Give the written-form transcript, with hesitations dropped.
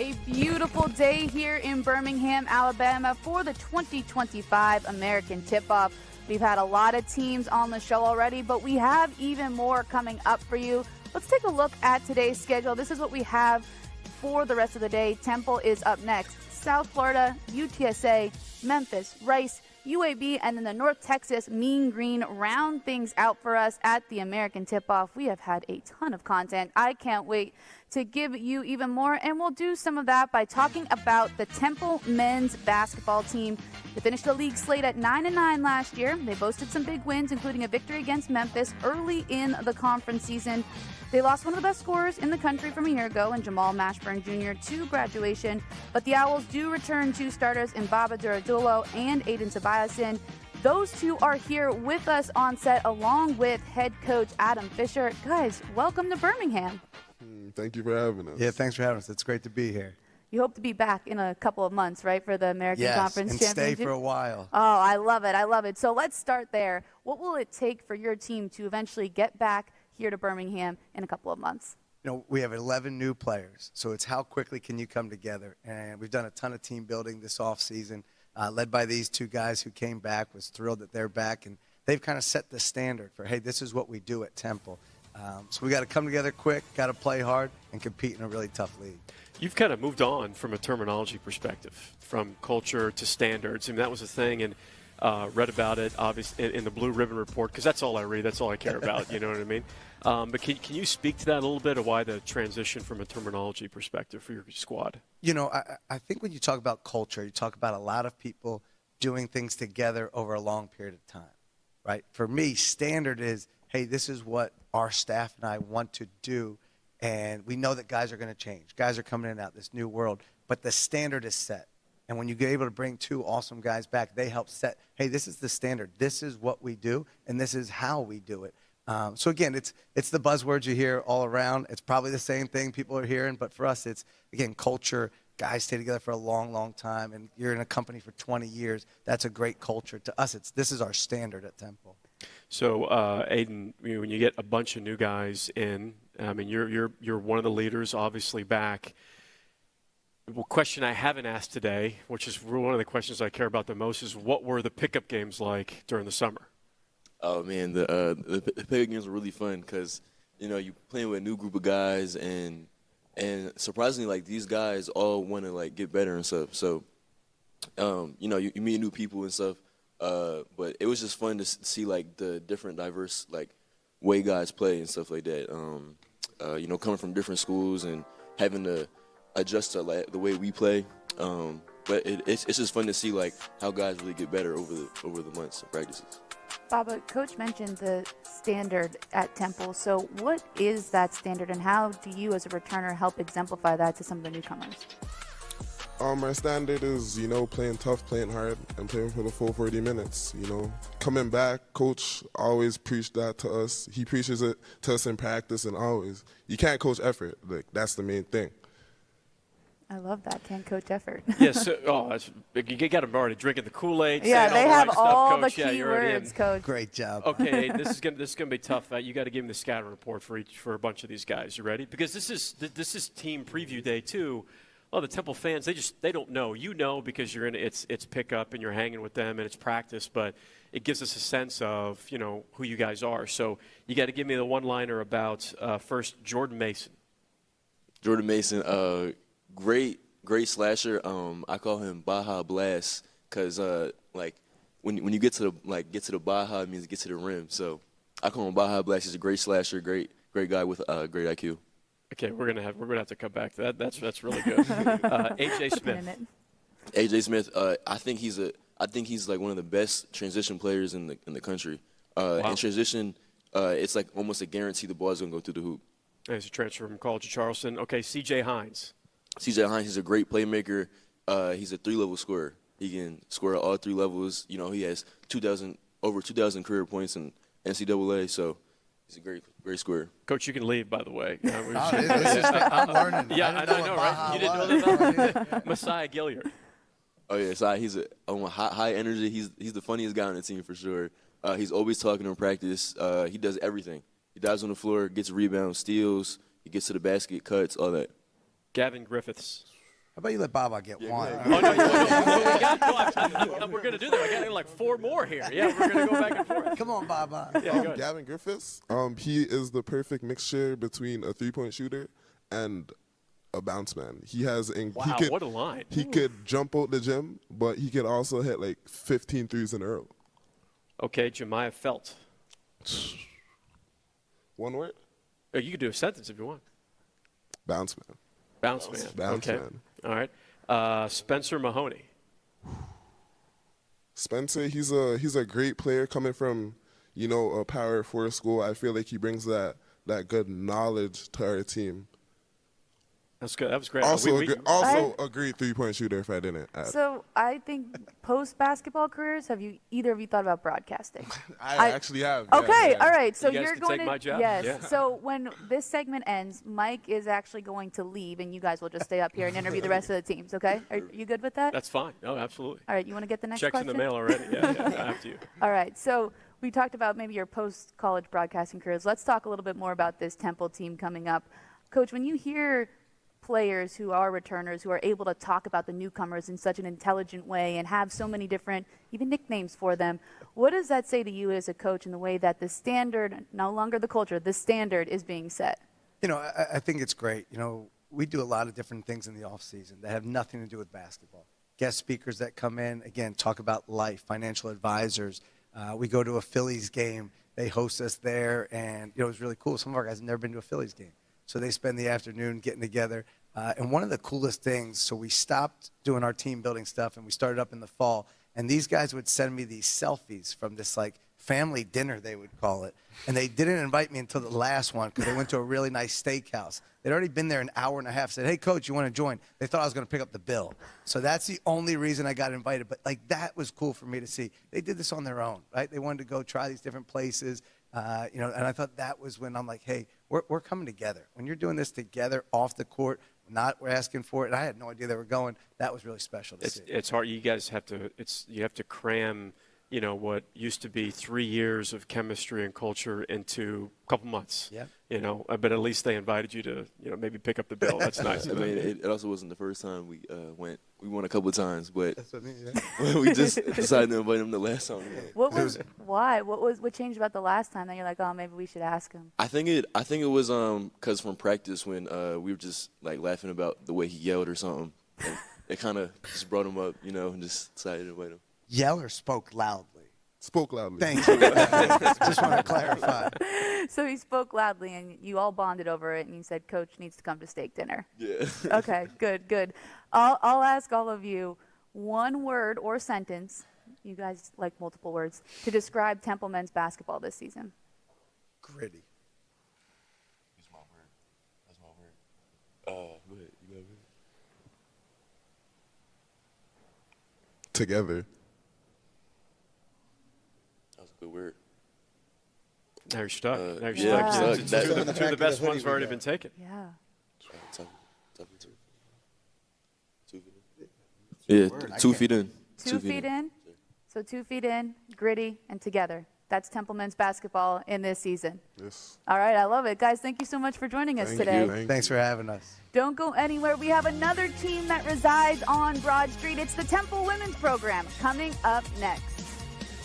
A beautiful day here in Birmingham, Alabama for the 2025 American Tipoff. We've had a lot of teams on the show already, but we have even more coming up for you. Let's take a look at today's schedule. This is what we have for the rest of the day. Temple is up next. South Florida, UTSA, Memphis, Rice, UAB, and then the North Texas Mean Green round things out for us at the American Tip-Off. We have had a ton of content. I can't wait to give you even more, and we'll do some of that by talking about the Temple men's basketball team. They finished the league slate at 9-9 last year. They boasted some big wins, including a victory against Memphis early in the conference season. They lost one of the best scorers in the country from a year ago in Jamal Mashburn Jr. to graduation, but the Owls do return two starters in Baba Duradulo and Aiden Tobiasen. Those two are here with us on set along with head coach Adam Fisher. Guys, welcome to Birmingham. Thank you for having us. Yeah, thanks for having us. It's great to be here. You hope to be back in a couple of months, right, for the American Conference and Championship? stay for a while. Oh, I love it. I love it. So let's start there. What will it take for your team to eventually get back here to Birmingham in a couple of months? You know, we have 11 new players, so it's how quickly can you come together. And we've done a ton of team building this offseason, led by these two guys who came back, was thrilled that they're back, and they've kind of set the standard for, hey, this is what we do at Temple. So we got to come together quick, got to play hard, and compete in a really tough league. You've kind of moved on from a terminology perspective, from culture to standards. I mean, that was a thing, and read about it, obviously, in the Blue Ribbon Report, because that's all I read. That's all I care about. You know what I mean? But can you speak to that a little bit, of why the transition from a terminology perspective for your squad? You know, I think when you talk about culture, you talk about a lot of people doing things together over a long period of time, right? For me, standard is, hey, this is what our staff and I want to do, and we know that guys are going to change. Guys are coming in and out, this new world, but the standard is set. And when you get able to bring two awesome guys back, they help set, hey, this is the standard. This is what we do, and this is how we do it. So, again, it's the buzzwords you hear all around. It's probably the same thing people are hearing, but for us, it's, again, culture. Guys stay together for a long, long time, and you're in a company for 20 years. That's a great culture. To us, this is our standard at Temple. So, Aiden, when you get a bunch of new guys in, I mean, you're one of the leaders, obviously, back. Well, question I haven't asked today, which is one of the questions I care about the most, is what were the pickup games like during the summer? Oh man, the pickup games were really fun because you playing with a new group of guys and surprisingly, like, these guys all want to like get better and stuff. So you meet new people and stuff. But it was just fun to see like the different diverse like way guys play and stuff like that. Coming from different schools and having to adjust to like the way we play. But it's just fun to see like how guys really get better over the months of practices. Baba, Coach mentioned the standard at Temple. So what is that standard, and how do you as a returner help exemplify that to some of the newcomers? My standard is, playing tough, playing hard, and playing for the full 40 minutes. Coming back, Coach always preached that to us. He preaches it to us in practice and always. You can't coach effort. Like, that's the main thing. I love that. Can't coach effort. Yes. You got them already drinking the Kool-Aid. Yeah, they have all the key key words, Coach. Great job. Okay, this is gonna be tough. You got to give them the scouting report for a bunch of these guys. You ready? Because this is team preview day too. Well, the Temple fans, they don't know. You know, because you're in it's pickup and you're hanging with them and it's practice, but it gives us a sense of who you guys are. So you got to give me the one-liner about first Jordan Mason. Jordan Mason, great slasher. I call him Baja Blast because like when you get to the Baja, it means get to the rim. So I call him Baja Blast. He's a great slasher, great guy with great IQ. Okay, we're gonna have to come back to that. That's really good. AJ Smith. AJ Smith. I think he's like one of the best transition players in the country. Wow. In transition, it's like almost a guarantee the ball is gonna go through the hoop. He's a transfer from College of Charleston. Okay, CJ Hines. CJ Hines, he's a great playmaker. He's a 3-level scorer. He can score at all 3 levels. He has over 2,000 career points in NCAA. So he's a great scorer. Coach, you can leave, by the way. I'm learning. Yeah, I know, right? You didn't know that? Messiah Gilliard. Oh, yeah, so he's on high energy. He's the funniest guy on the team for sure. He's always talking in practice. He does everything. He dives on the floor, gets rebounds, steals. He gets to the basket, cuts, all that. Gavin Griffiths. How about you let Baba get one? Oh, no, we're going to do that. I got like 4 more here. Yeah, we're going to go back and forth. Come on, Baba. Yeah, go ahead. Gavin Griffiths, he is the perfect mixture between a three-point shooter and a bounce man. Wow, what a line. He could jump out the gym, but he could also hit like 15 threes in a row. Okay, Jemiah Felt. One word? Oh, you could do a sentence if you want. Bounce man. Bounce man. Bounce okay. man. All right. Spencer Mahoney. Spencer, he's a great player coming from, a Power 4 school. I feel like he brings that good knowledge to our team. That's good. That was great. Also a great three-point shooter, if I didn't add. So I think post-basketball careers, have either of you thought about broadcasting? I actually have. Okay, yeah. all right. So you guys you're can going take to my job? Yes. Yeah. So when this segment ends, Mike is actually going to leave, and you guys will just stay up here and interview the rest of the teams. Okay? Are you good with that? That's fine. No, absolutely. All right. You want to get the next Checks question? in the mail already. Yeah, after you. All right. So we talked about maybe your post-college broadcasting careers. Let's talk a little bit more about this Temple team coming up. Coach, when you hear players who are returners who are able to talk about the newcomers in such an intelligent way and have so many different even nicknames for them, what does that say to you as a coach in the way that the standard, no longer the culture, the standard is being set? I think it's great. We do a lot of different things in the off season that have nothing to do with basketball. Guest speakers that come in, again, talk about life, financial advisors. We go to a Phillies game. They host us there, and it was really cool. Some of our guys have never been to a Phillies game. So they spend the afternoon getting together. And one of the coolest things, so we stopped doing our team building stuff and we started up in the fall. And these guys would send me these selfies from this family dinner, they would call it. And they didn't invite me until the last one because they went to a really nice steakhouse. They'd already been there an hour and a half, said, hey, Coach, you want to join? They thought I was going to pick up the bill. So that's the only reason I got invited. But that was cool for me to see. They did this on their own, right? They wanted to go try these different places. And I thought that was when I'm like, hey, we're coming together. When you're doing this together off the court, we're asking for it, and I had no idea they were going. That was really special to see. It's hard. You guys have to cram, what used to be 3 years of chemistry and culture into a couple months. Yeah. But at least they invited you to, maybe pick up the bill. That's nice. I mean, it also wasn't the first time we went. We won a couple of times, but That's what I mean, yeah. we just decided to invite them the last time. Why? What changed about the last time that you're like, oh, maybe we should ask him? I think it was because from practice when we were just laughing about the way he yelled or something. And it kind of just brought him up, and just decided to invite him. Yell or spoke loudly? Spoke loudly. Thank you. Just want to clarify. So he spoke loudly, and you all bonded over it, and you said, Coach needs to come to steak dinner. Yeah. Okay, good. I'll ask all of you one word or sentence, you guys like multiple words, to describe Temple men's basketball this season. Gritty. That's my word. Go ahead. You got it. Together. That was a good word. Now you're stuck. Yeah. Two of the best ones have already been taken. Yeah. Yeah, 2 feet in. 2 feet in. So 2 feet in, gritty, and together. That's Temple men's basketball in this season. Yes. All right, I love it. Guys, thank you so much for joining us today. Thanks for having us. Don't go anywhere. We have another team that resides on Broad Street. It's the Temple women's program coming up next.